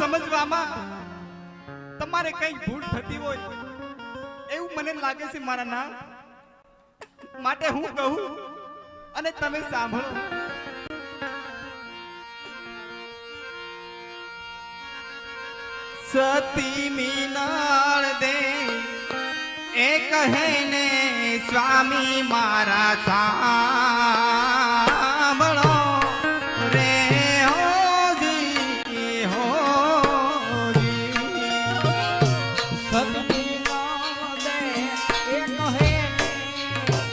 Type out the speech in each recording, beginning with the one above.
સમજવામાં તમારે કઈ ભૂલ થતી હોય એવું મને લાગે છે મારા ના માટે હું કહું અને તમે સાંભળો. સતી મીનાળ દે એ કહે ને સ્વામી મારા સાંભળો રે હોજી હોજી. સતી મીનાળ દે એ કહે ને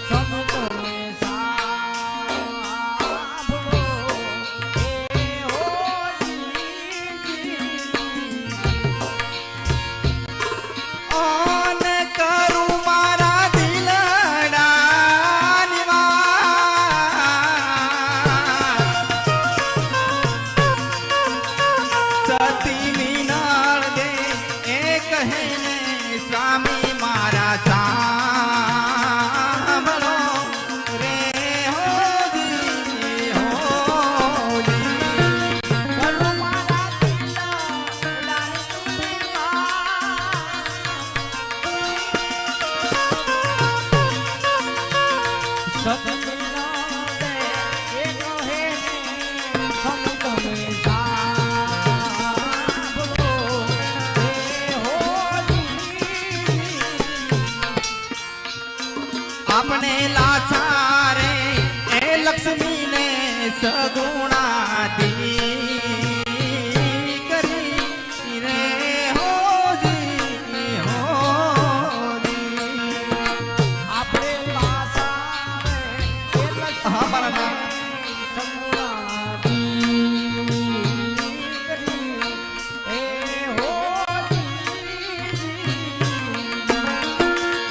સંતોને સાંભળો રે હોજી. ઓન કરું મારા દિલડાની વાત. સતી મીનાળ દે એ કહે ને સ્વામી મારા સાંભળો રે હોજી હોજી. કરું મારા દિલડાની વાત. સતી મીનાળ દે એ કહે ને સંતોને સાંભળો રે હોજી. આપણે લાચારે એ લક્ષ્મીને સગુણાથી કરી રે હોજી હોજી. આપણે પાસા એ હા, મારા નામ.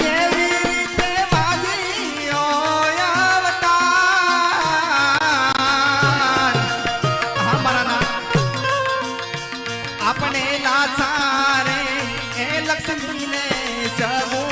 કેવી રીતે માગીઓ અવતાર. હા, મારા નામ. આપણે લાચારે એ લક્ષ્મીને સગુણાથી